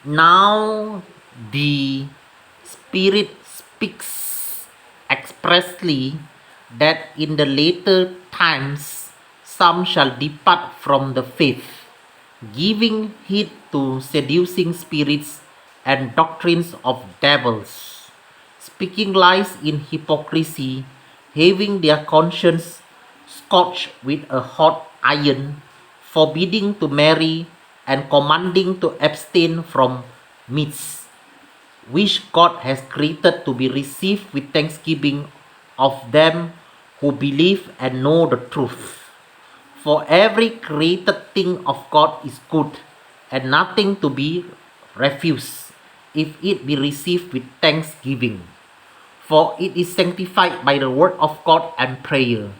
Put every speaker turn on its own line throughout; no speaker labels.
Now the Spirit speaks expressly that in the later times some shall depart from the faith, giving heed to seducing spirits and doctrines of devils, speaking lies in hypocrisy, having their conscience scorched with a hot iron, forbidding to marry, and commanding to abstain from meats, which God has created to be received with thanksgiving of them who believe and know the truth. For every created thing of God is good, and nothing to be refused, if it be received with thanksgiving. For it is sanctified by the word of God and prayer.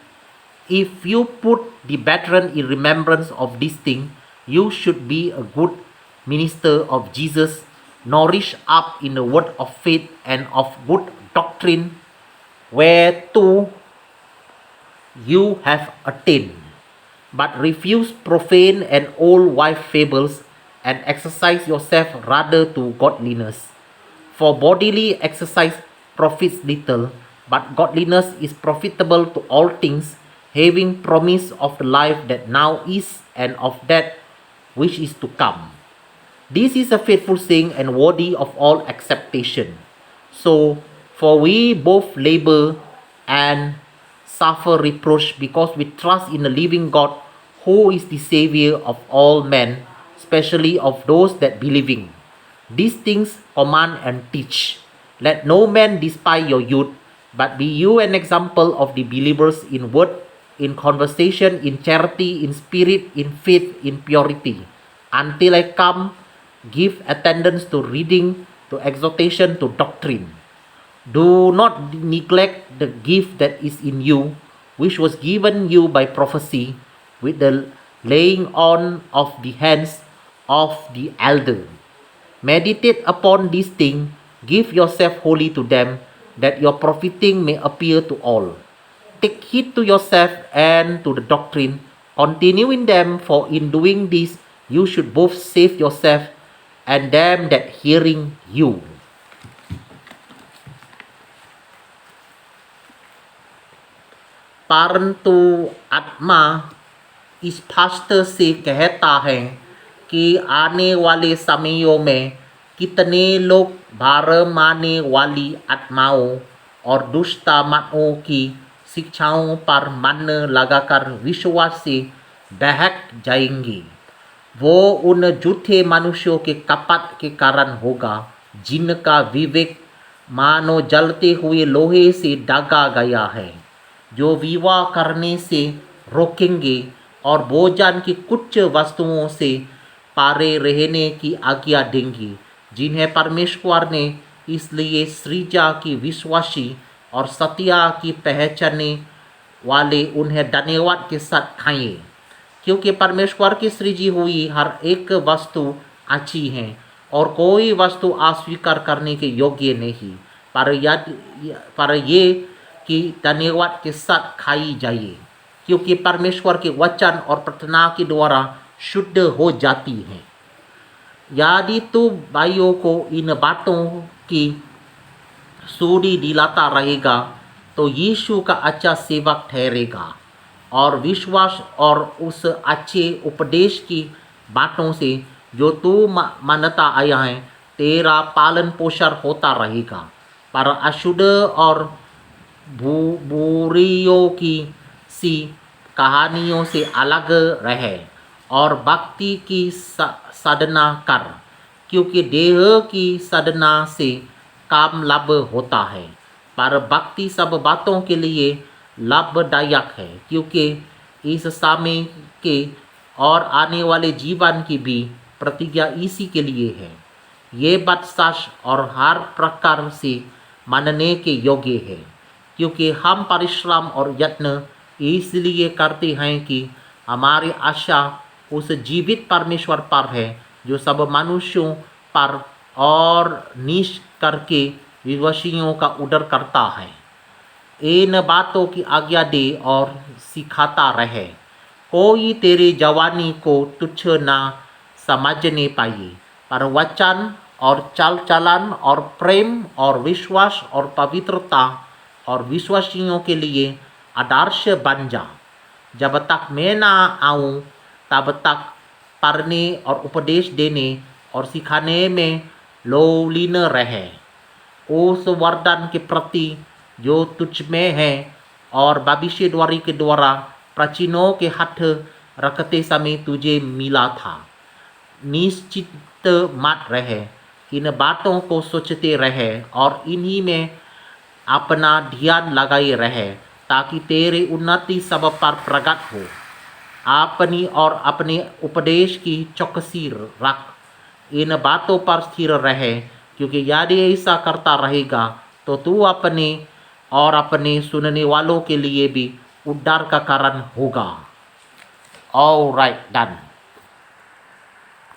If you put the brethren in remembrance of this thing, you should be a good minister of Jesus, nourished up in the word of faith and of good doctrine, whereto you have attained. But refuse profane and old wife fables, and exercise yourself rather to godliness. For bodily exercise profits little, but godliness is profitable to all things, having promise of the life that now is and of that which is to come. This is a faithful saying and worthy of all acceptation. So, for we both labor and suffer reproach because we trust in the living God, who is the Savior of all men, especially of those that believing. These things command and teach. Let no man despise your youth, but be you an example of the believers in word, in conversation, in charity, in spirit, in faith, in purity. Until I come, give attendance to reading, to exhortation, to doctrine. Do not neglect the gift that is in you, which was given you by prophecy, with the laying on of the hands of the elder. Meditate upon these things, give yourself wholly to them, that your profiting may appear to all. Take heed to yourself and to the doctrine, continue in them, for in doing this you should both save yourself and them that hearing you. परंतु आत्मा स्पष्ट से कहता है कि आने वाले समयों में कितने लोग भार मारने वाली आत्माओं और दुष्ट मतों की शिक्षाओं पर मन लगाकर विश्वास से बहक जाएंगे। वो उन झूठे मनुष्यों के कपट के कारण होगा, जिनका विवेक मानो जलते हुए लोहे से दागा गया है, जो विवाह करने से रोकेंगे और भोजन की कुछ वस्तुओं से पारे रहने की आज्ञा देंगे, जिन्हें परमेश्वर ने इसलिए सृजा की विश्वासी और सत्या की पहचानने वाले उन्हें धन्यवाद के साथ खाएं, क्योंकि परमेश्वर की सृजी हुई हर एक वस्तु अच्छी है और कोई वस्तु अस्वीकार करने के योग्य नहीं, पर ये कि धन्यवाद के साथ खाई जाए, क्योंकि परमेश्वर के वचन और प्रार्थना के द्वारा शुद्ध हो जाती है। यदि तू भाइयों को इन बातों की सूडी दिलाता रहेगा तो यीशु का अच्छा सेवक ठहरेगा और विश्वास और उस अच्छे उपदेश की बातों से जो तू मानता आया है तेरा पालन पोषण होता रहेगा। पर अशुद्ध और बुरियों की सी कहानियों से अलग रहे और भक्ति की साधना कर, क्योंकि देह की साधना से काम लाभ होता है, पर भक्ति सब बातों के लिए लाभदायक है, क्योंकि इस समय के और आने वाले जीवन की भी प्रतिज्ञा इसी के लिए है। ये बात सच और हर प्रकार से मानने के योग्य है, क्योंकि हम परिश्रम और यत्न इसलिए करते हैं कि हमारी आशा उस जीवित परमेश्वर पर है, जो सब मनुष्यों पर और निश करके विश्वासियों का उदर करता है। इन बातों की आज्ञा दे और सिखाता रहे। कोई तेरी जवानी को तुच्छ ना समझने पाए, पर वचन और चाल चलन और प्रेम और विश्वास और पवित्रता और विश्वासियों के लिए आदर्श बन जा। जब तक मैं ना आऊँ तब तक पढ़ने और उपदेश देने और सिखाने में लोलीन रहे। उस वरदान के प्रति जो तुझ में है और भविष्यद्वाणी के द्वारा प्राचीनों के हाथ रखते समय तुझे मिला था, निश्चित मत रहे। इन बातों को सोचते रहे और इन्हीं में अपना ध्यान लगाए रहे, ताकि तेरी उन्नति सब पर प्रकट हो। अपनी और अपने उपदेश की चौकसी रख, इन बातों पर स्थिर रहे, क्योंकि यदि ऐसा करता रहेगा तो तू अपने और अपने सुनने वालों के लिए भी उद्धार का कारण होगा। All right, done.